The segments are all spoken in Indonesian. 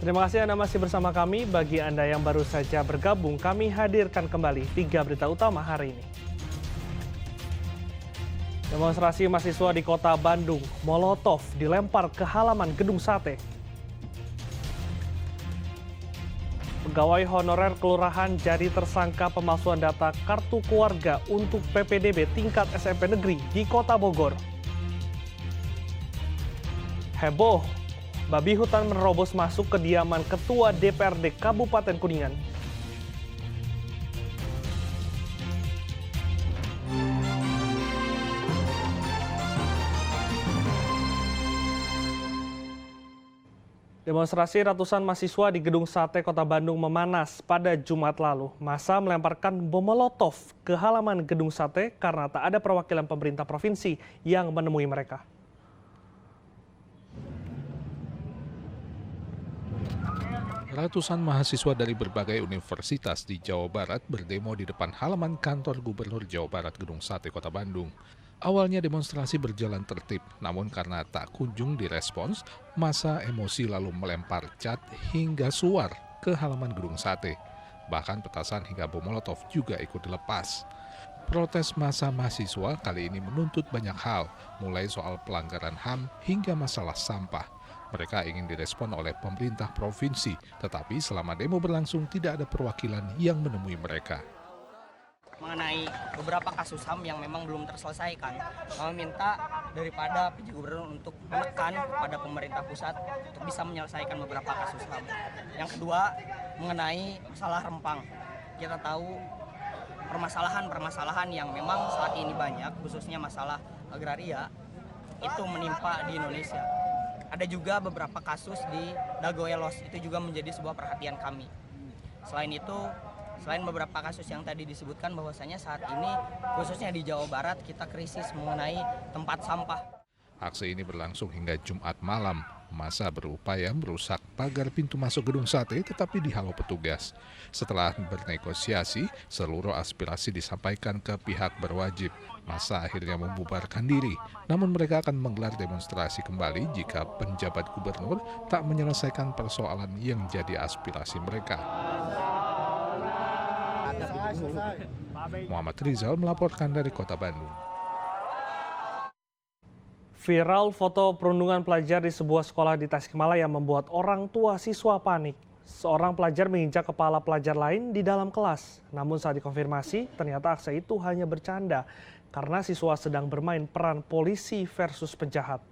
Terima kasih Anda masih bersama kami. Bagi Anda yang baru saja bergabung, kami hadirkan kembali 3 berita utama hari ini. Demonstrasi mahasiswa di kota Bandung, Molotov dilempar ke halaman gedung sate. Pegawai honorer kelurahan jadi tersangka pemalsuan data kartu keluarga untuk PPDB tingkat SMP negeri di kota Bogor. Heboh, babi hutan menerobos masuk kediaman Ketua DPRD Kabupaten Kuningan. Demonstrasi ratusan mahasiswa di Gedung Sate Kota Bandung memanas pada Jumat lalu. Massa melemparkan bom Molotov ke halaman Gedung Sate karena tak ada perwakilan pemerintah provinsi yang menemui mereka. Ratusan mahasiswa dari berbagai universitas di Jawa Barat berdemo di depan halaman kantor Gubernur Jawa Barat Gedung Sate Kota Bandung. Awalnya demonstrasi berjalan tertib, namun karena tak kunjung direspons, massa emosi lalu melempar cat hingga suar ke halaman Gedung Sate. Bahkan petasan hingga bom Molotov juga ikut dilepas. Protes massa mahasiswa kali ini menuntut banyak hal, mulai soal pelanggaran HAM hingga masalah sampah. Mereka ingin direspon oleh pemerintah provinsi, tetapi selama demo berlangsung tidak ada perwakilan yang menemui mereka. Mengenai beberapa kasus HAM yang memang belum terselesaikan, kami minta daripada PJ Gubernur untuk menekan kepada pemerintah pusat untuk bisa menyelesaikan beberapa kasus HAM. Yang kedua, mengenai masalah Rempang. Kita tahu permasalahan yang memang saat ini banyak, khususnya masalah agraria, itu menimpa di Indonesia. Ada juga beberapa kasus di Dagoelos, itu juga menjadi sebuah perhatian kami. Selain beberapa kasus yang tadi disebutkan, bahwasanya saat ini khususnya di Jawa Barat kita krisis mengenai tempat sampah. Aksi ini berlangsung hingga Jumat malam. Massa berupaya merusak pagar pintu masuk Gedung Sate tetapi dihalau petugas. Setelah bernegosiasi, seluruh aspirasi disampaikan ke pihak berwajib. Massa akhirnya membubarkan diri. Namun mereka akan menggelar demonstrasi kembali jika penjabat gubernur tak menyelesaikan persoalan yang jadi aspirasi mereka. Muhammad Rizal melaporkan dari Kota Bandung. Viral foto perundungan pelajar di sebuah sekolah di Tasikmalaya membuat orang tua siswa panik. Seorang pelajar menginjak kepala pelajar lain di dalam kelas. Namun saat dikonfirmasi, ternyata aksi itu hanya bercanda karena siswa sedang bermain peran polisi versus penjahat.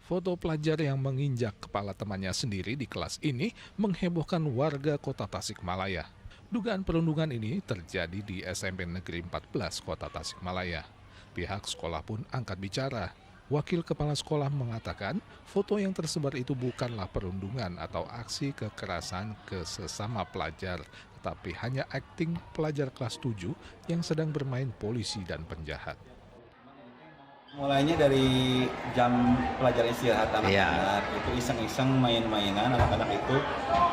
Foto pelajar yang menginjak kepala temannya sendiri di kelas ini menghebohkan warga kota Tasikmalaya. Dugaan perundungan ini terjadi di SMP Negeri 14 Kota Tasikmalaya. Pihak sekolah pun angkat bicara. Wakil kepala sekolah mengatakan foto yang tersebar itu bukanlah perundungan atau aksi kekerasan ke sesama pelajar, tetapi hanya akting pelajar kelas 7 yang sedang bermain polisi dan penjahat. Mulainya dari jam pelajaran istirahat anak-anak, itu iseng-iseng main-mainan anak-anak itu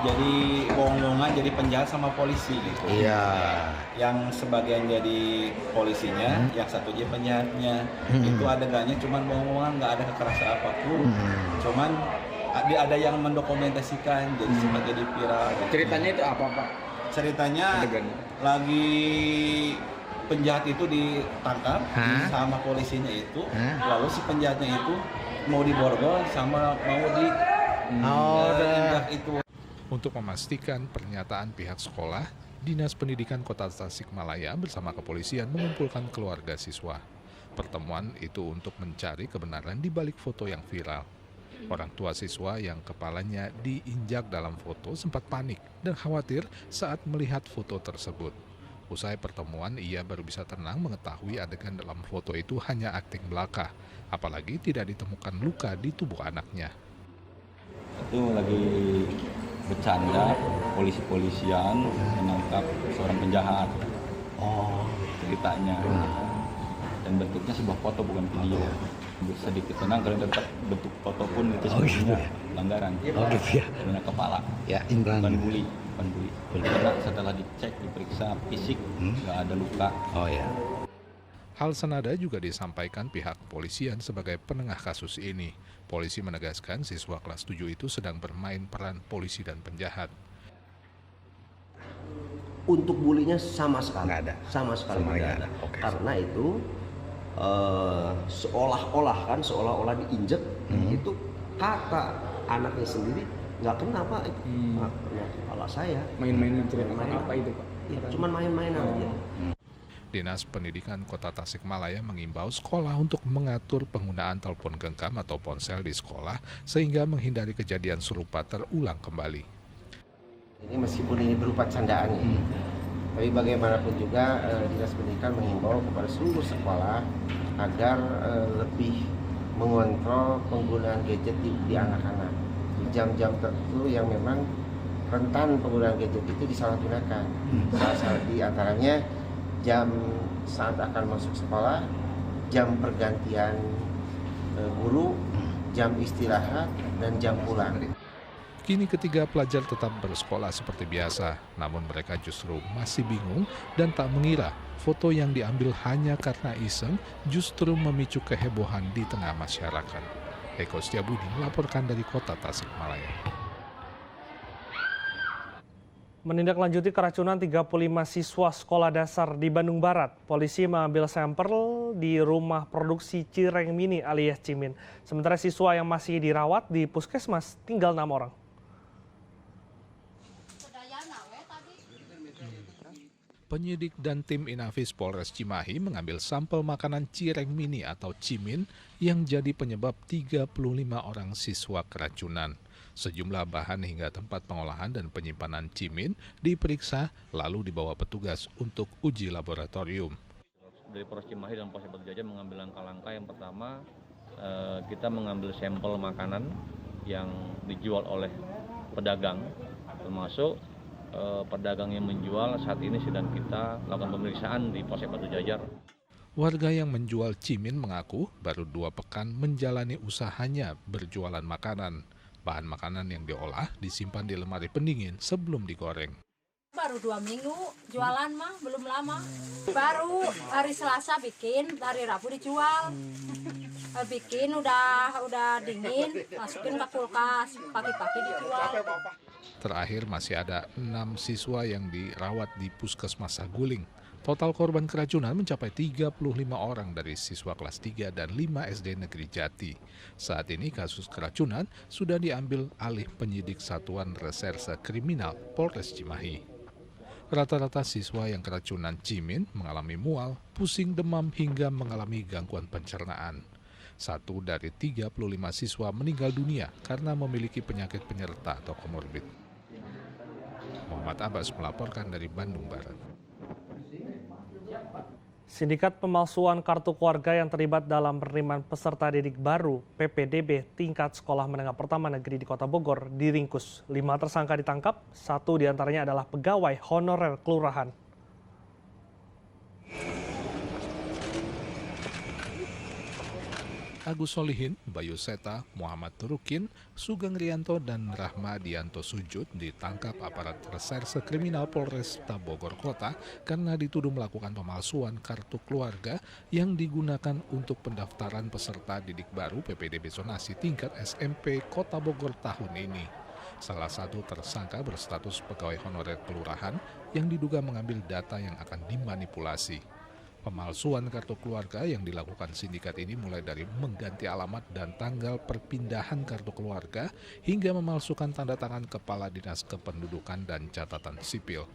jadi bohong-bohongan jadi penjahat sama polisi gitu. Iya. Yang sebagian jadi polisinya, yang satu jadi penjahatnya. Itu adegannya cuman bohong-bohongan, nggak ada kekerasan apapun. Cuman ada yang mendokumentasikan jadi sempat jadi viral. Gitu. Ceritanya itu apa, Pak? Ceritanya lagi penjahat itu ditangkap sama polisinya itu, lalu si penjahatnya itu mau diborgol sama mau diinjak itu. Untuk memastikan pernyataan pihak sekolah, Dinas Pendidikan Kota Tasikmalaya bersama kepolisian mengumpulkan keluarga siswa. Pertemuan itu untuk mencari kebenaran di balik foto yang viral. Orang tua siswa yang kepalanya diinjak dalam foto sempat panik dan khawatir saat melihat foto tersebut. Usai pertemuan, ia baru bisa tenang mengetahui adegan dalam foto itu hanya akting belaka, apalagi tidak ditemukan luka di tubuh anaknya. Itu lagi bercanda, polisi-polisian menangkap seorang penjahat. Ceritanya. Dan bentuknya sebuah foto bukan video. Sedikit tenang karena tetap bentuk foto pun itu sebenarnya pelanggaran. Kena kepala. Ya, bukan bully. Karena setelah dicek, diperiksa fisik, nggak ada luka. Oh ya. Hal senada juga disampaikan pihak kepolisian sebagai penengah kasus ini. Polisi menegaskan siswa kelas 7 itu sedang bermain peran polisi dan penjahat. Untuk bulinya sama sekali Nggak ada. Sama sekali Sama tidak nggak ada. ada. Oke. Karena itu seolah-olah diinjek, itu kata anaknya sendiri nggak kena Pak, nggak kena kepala saya. Main-main menceritakan apa itu Pak? Ya, cuman main-mainan aja. Dinas Pendidikan Kota Tasikmalaya mengimbau sekolah untuk mengatur penggunaan telepon genggam atau ponsel di sekolah sehingga menghindari kejadian serupa terulang kembali. Ini meskipun ini berupa candaan, tapi bagaimanapun juga Dinas Pendidikan mengimbau kepada seluruh sekolah agar lebih mengontrol penggunaan gadget di anak-anak di jam-jam tertentu yang memang rentan penggunaan gadget itu disalahgunakan. Salah di antaranya jam saat akan masuk sekolah, jam pergantian guru, jam istirahat, dan jam pulang. Kini ketiga pelajar tetap bersekolah seperti biasa, namun mereka justru masih bingung dan tak mengira foto yang diambil hanya karena iseng justru memicu kehebohan di tengah masyarakat. Eko Setiabudi melaporkan dari Kota Tasikmalaya. Menindaklanjuti keracunan 35 siswa sekolah dasar di Bandung Barat, polisi mengambil sampel di rumah produksi Cireng Mini alias Cimin. Sementara siswa yang masih dirawat di puskesmas tinggal 6 orang. Penyidik dan tim Inafis Polres Cimahi mengambil sampel makanan Cireng Mini atau Cimin yang jadi penyebab 35 orang siswa keracunan. Sejumlah bahan hingga tempat pengolahan dan penyimpanan Cimin diperiksa lalu dibawa petugas untuk uji laboratorium. Dari Polres Cimahi dan Polres Batu Jajar mengambil langkah-langkah. Yang pertama, kita mengambil sampel makanan yang dijual oleh pedagang, termasuk pedagang yang menjual saat ini sedang kita lakukan pemeriksaan di Polres Batu Jajar. Warga yang menjual Cimin mengaku baru 2 pekan menjalani usahanya berjualan makanan. Bahan makanan yang diolah disimpan di lemari pendingin sebelum digoreng. Baru 2 minggu jualan mah, belum lama. Baru hari Selasa bikin, hari Rabu dijual. Bikin udah dingin, masukin ke kulkas, pagi-pagi dijual. Terakhir masih ada 6 siswa yang dirawat di Puskesmas Saguling. Total korban keracunan mencapai 35 orang dari siswa kelas 3 dan 5 SD Negeri Jati. Saat ini kasus keracunan sudah diambil alih penyidik Satuan Reserse Kriminal Polres Cimahi. Rata-rata siswa yang keracunan Cimin mengalami mual, pusing, demam hingga mengalami gangguan pencernaan. 1 dari 35 siswa meninggal dunia karena memiliki penyakit penyerta atau komorbid. Muhammad Abbas melaporkan dari Bandung Barat. Sindikat pemalsuan kartu keluarga yang terlibat dalam penerimaan peserta didik baru PPDB tingkat sekolah menengah pertama negeri di Kota Bogor diringkus. 5 tersangka ditangkap, 1 diantaranya adalah pegawai honorer kelurahan. Agus Solihin, Bayu Seta, Muhammad Turukin, Sugeng Rianto, dan Rahmadianto Sujud ditangkap aparat reserse kriminal Polresta Bogor Kota karena dituduh melakukan pemalsuan kartu keluarga yang digunakan untuk pendaftaran peserta didik baru PPDB zonasi tingkat SMP Kota Bogor tahun ini. Salah satu tersangka berstatus pegawai honorer kelurahan yang diduga mengambil data yang akan dimanipulasi. Pemalsuan kartu keluarga yang dilakukan sindikat ini mulai dari mengganti alamat dan tanggal perpindahan kartu keluarga hingga memalsukan tanda tangan Kepala Dinas Kependudukan dan Catatan Sipil.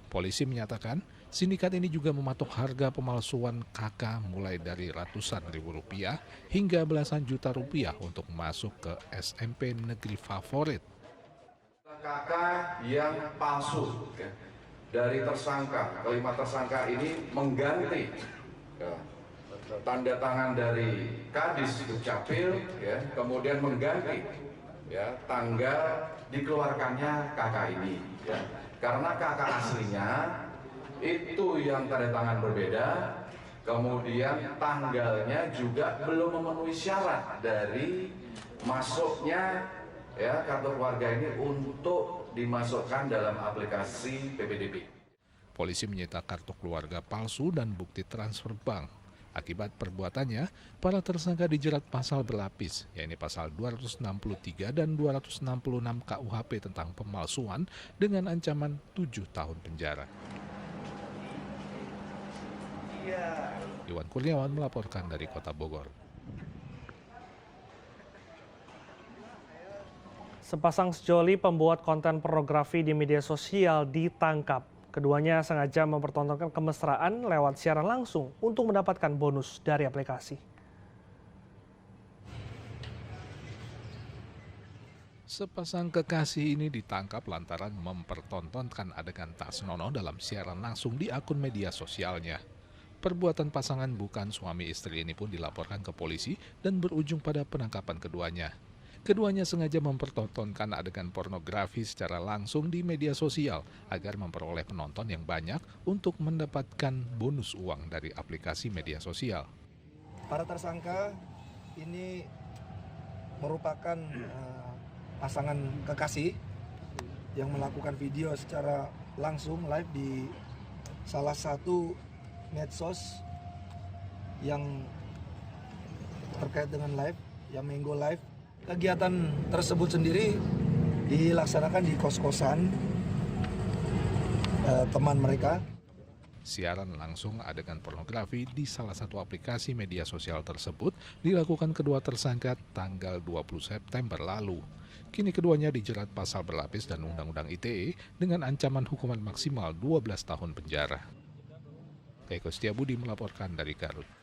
Polisi menyatakan sindikat ini juga mematok harga pemalsuan KK mulai dari ratusan ribu rupiah hingga belasan juta rupiah untuk masuk ke SMP negeri favorit. KK yang palsu. Dari tersangka, kelima tersangka ini mengganti tanda tangan dari Kadis Dukcapil, kemudian mengganti tanggal dikeluarkannya KK ini. Karena KK aslinya itu yang tanda tangan berbeda, kemudian tanggalnya juga belum memenuhi syarat dari masuknya kartu keluarga ini untuk dimasukkan dalam aplikasi PPDB. Polisi menyita kartu keluarga palsu dan bukti transfer bank. Akibat perbuatannya, para tersangka dijerat pasal berlapis, yaitu pasal 263 dan 266 KUHP tentang pemalsuan dengan ancaman 7 tahun penjara. Iwan Kurniawan melaporkan dari Kota Bogor. Sepasang sejoli pembuat konten pornografi di media sosial ditangkap. Keduanya sengaja mempertontonkan kemesraan lewat siaran langsung untuk mendapatkan bonus dari aplikasi. Sepasang kekasih ini ditangkap lantaran mempertontonkan adegan tak senonoh dalam siaran langsung di akun media sosialnya. Perbuatan pasangan bukan suami istri ini pun dilaporkan ke polisi dan berujung pada penangkapan keduanya. Keduanya sengaja mempertontonkan adegan pornografi secara langsung di media sosial agar memperoleh penonton yang banyak untuk mendapatkan bonus uang dari aplikasi media sosial. Para tersangka ini merupakan pasangan kekasih yang melakukan video secara langsung live di salah satu medsos yang terkait dengan live, Yamengo Live. Kegiatan tersebut sendiri dilaksanakan di kos-kosan teman mereka. Siaran langsung adegan pornografi di salah satu aplikasi media sosial tersebut dilakukan kedua tersangka tanggal 20 September lalu. Kini keduanya dijerat pasal berlapis dan Undang-Undang ITE dengan ancaman hukuman maksimal 12 tahun penjara. Eko Setiabudi melaporkan dari Garut.